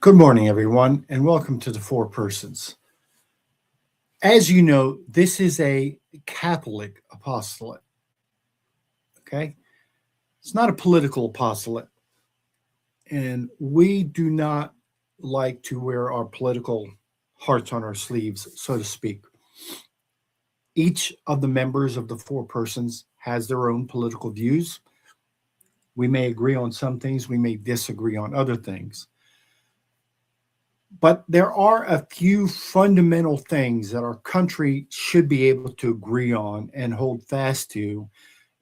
Good morning, everyone, and welcome to the Four Persons. As you know, this is a Catholic apostolate, okay? It's not a political apostolate, and we do not like to wear our political hearts on our sleeves, so to speak. Each of the members of the Four Persons has their own political views. We may agree on some things, we may disagree on other things. But there are a few fundamental things that our country should be able to agree on and hold fast to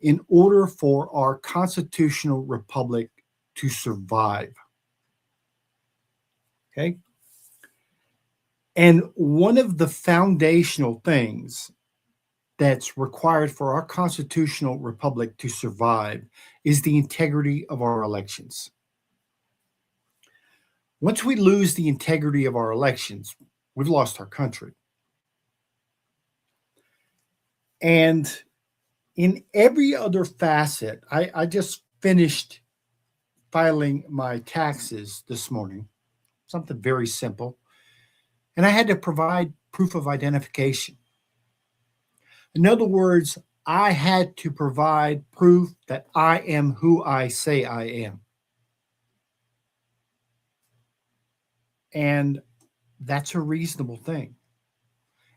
in order for our constitutional republic to survive. Okay. And one of the foundational things that's required for our constitutional republic to survive is the integrity of our elections. Once we lose the integrity of our elections, we've lost our country. And in every other facet, I just finished filing my taxes this morning, something very simple. And I had to provide proof of identification. In other words, I had to provide proof that I am who I say I am. And that's a reasonable thing.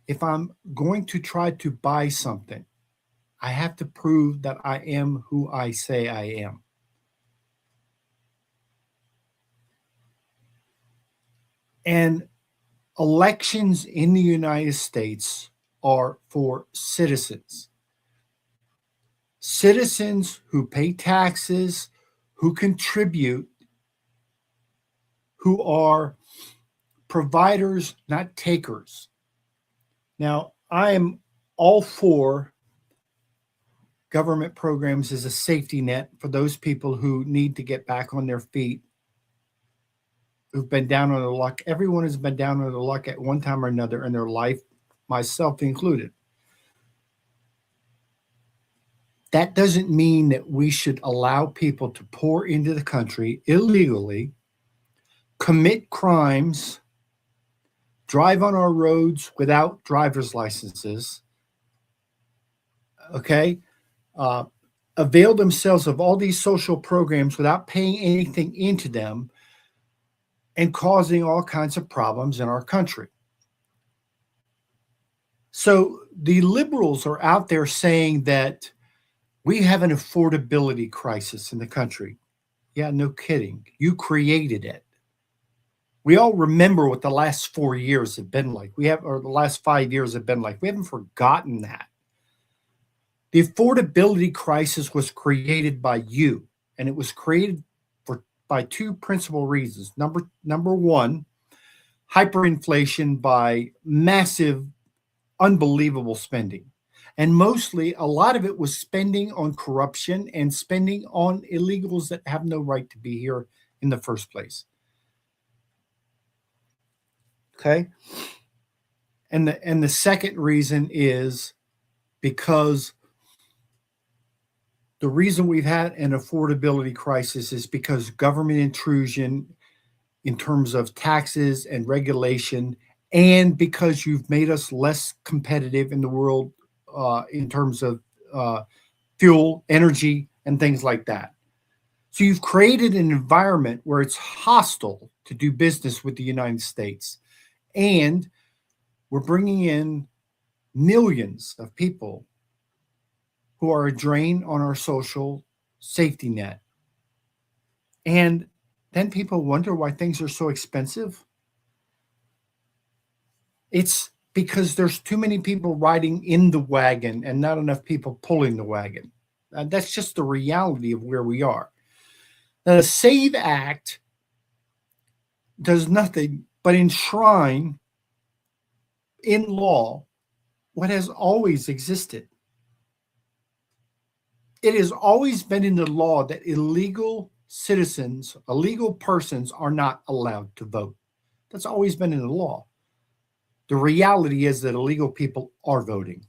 If I'm going to try to buy something, I have to prove that I am who I say I am. And elections in the United States are for citizens. Citizens who pay taxes, who contribute, who are providers, not takers. Now, I am all for government programs as a safety net for those people who need to get back on their feet, who've been down on their luck. Everyone has been down on their luck at one time or another in their life, myself included. That doesn't mean that we should allow people to pour into the country illegally, commit crimes, drive on our roads without driver's licenses, okay? Avail themselves of all these social programs without paying anything into them and causing all kinds of problems in our country. So the liberals are out there saying that we have an affordability crisis in the country. Yeah, no kidding. You created it. We all remember what the last 4 years have been like. Or the last 5 years have been like. We haven't forgotten that. The affordability crisis was created by you, and it was created by two principal reasons. Number one, hyperinflation by massive, unbelievable spending. And mostly, a lot of it was spending on corruption and spending on illegals that have no right to be here in the first place. Okay? And the second reason is because the reason we've had an affordability crisis is because government intrusion in terms of taxes and regulation, and because you've made us less competitive in the world in terms of fuel, energy, and things like that. So you've created an environment where it's hostile to do business with the United States. And we're bringing in millions of people who are a drain on our social safety net. And then people wonder why things are so expensive. It's because there's too many people riding in the wagon and not enough people pulling the wagon. That's just the reality of where we are. Now, the SAVE Act does nothing but enshrine in law what has always existed. It has always been in the law that illegal citizens, illegal persons are not allowed to vote. That's always been in the law. The reality is that illegal people are voting,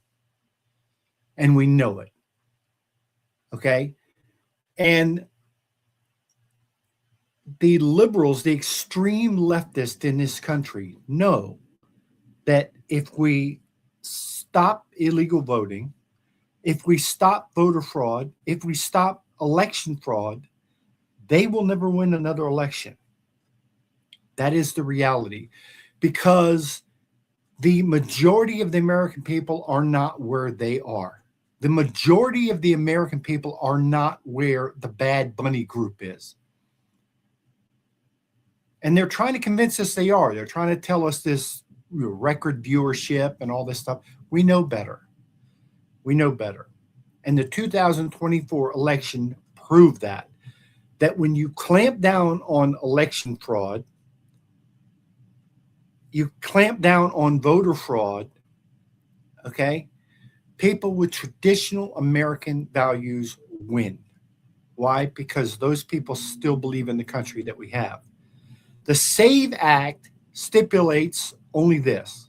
and we know it. Okay? And the liberals, the extreme leftists in this country know that if we stop illegal voting, if we stop voter fraud, if we stop election fraud, they will never win another election. That is the reality, because the majority of the American people are not where they are. The majority of the American people are not where the Bad Bunny group is. And they're trying to convince us they are. They're trying to tell us this record viewership and all this stuff. We know better. We know better. And the 2024 election proved that when you clamp down on election fraud, you clamp down on voter fraud, okay, people with traditional American values win. Why? Because those people still believe in the country that we have. The SAVE Act stipulates only this: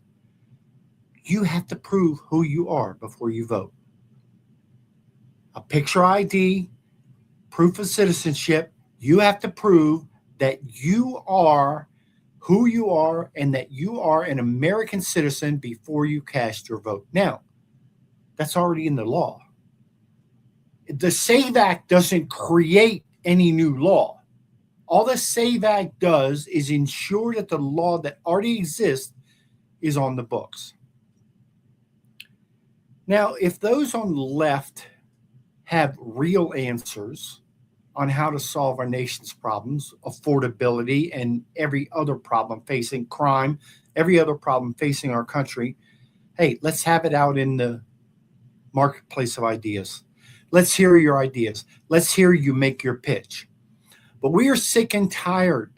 you have to prove who you are before you vote. A picture ID, proof of citizenship. You have to prove that you are who you are and that you are an American citizen before you cast your vote. Now, that's already in the law. The SAVE Act doesn't create any new law. All the SAVE Act does is ensure that the law that already exists is on the books. Now, if those on the left have real answers on how to solve our nation's problems, affordability, and every other problem facing crime, every other problem facing our country, hey, let's have it out in the marketplace of ideas. Let's hear your ideas. Let's hear you make your pitch. But we are sick and tired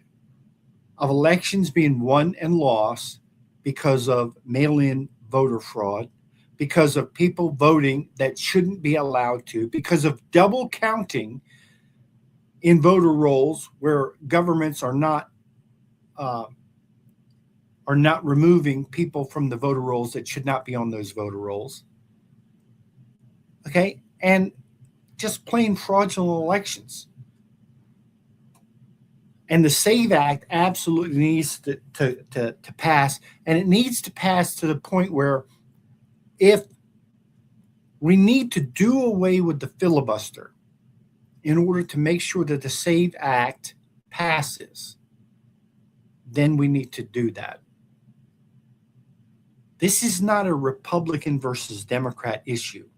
of elections being won and lost because of mail-in voter fraud, because of people voting that shouldn't be allowed to, because of double counting in voter rolls where governments are not removing people from the voter rolls that should not be on those voter rolls. Okay, and just plain fraudulent elections. And the SAVE Act absolutely needs to pass, and it needs to pass to the point where if we need to do away with the filibuster in order to make sure that the SAVE Act passes, then we need to do that. This is not a Republican versus Democrat issue.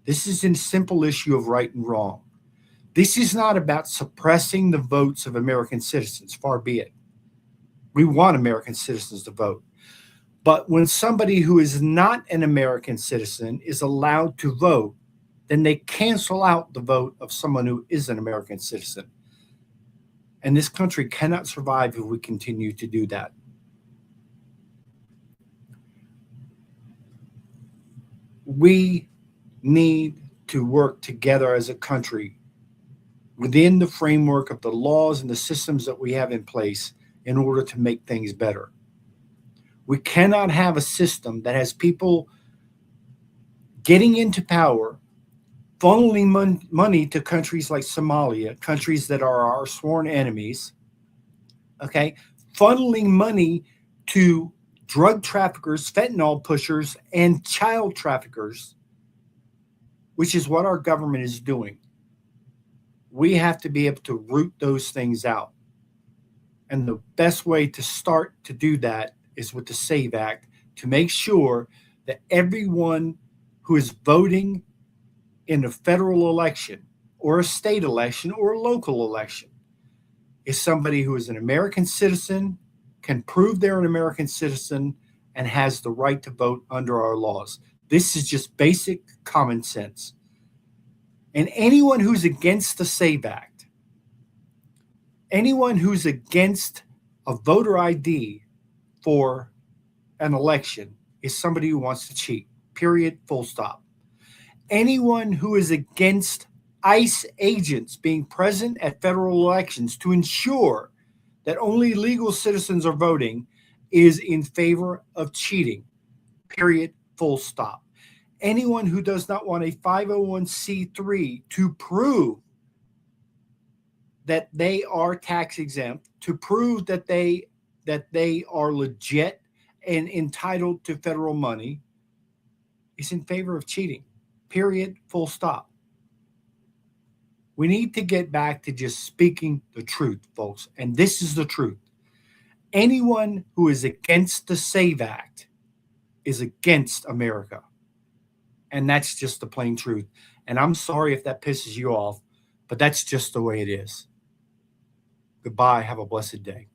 This is a simple issue of right and wrong. This is not about suppressing the votes of American citizens, far be it. We want American citizens to vote. But when somebody who is not an American citizen is allowed to vote, then they cancel out the vote of someone who is an American citizen. And this country cannot survive if we continue to do that. We need to work together as a country within the framework of the laws and the systems that we have in place in order to make things better. We cannot have a system that has people getting into power, funneling money to countries like Somalia, countries that are our sworn enemies, okay, funneling money to drug traffickers, fentanyl pushers, and child traffickers, which is what our government is doing. We have to be able to root those things out. And the best way to start to do that is with the SAVE Act, to make sure that everyone who is voting in a federal election or a state election or a local election is somebody who is an American citizen, can prove they're an American citizen, and has the right to vote under our laws. This is just basic common sense. And anyone who's against the SAVE Act, anyone who's against a voter ID for an election is somebody who wants to cheat, period, full stop. Anyone who is against ICE agents being present at federal elections to ensure that only legal citizens are voting is in favor of cheating, period, full stop. Anyone who does not want a 501c3 to prove that they are tax exempt, to prove that they are legit and entitled to federal money, is in favor of cheating. Period. Full stop. We need to get back to just speaking the truth, folks. And this is the truth. Anyone who is against the SAVE Act is against America. And that's just the plain truth. And I'm sorry if that pisses you off, but that's just the way it is. Goodbye. Have a blessed day.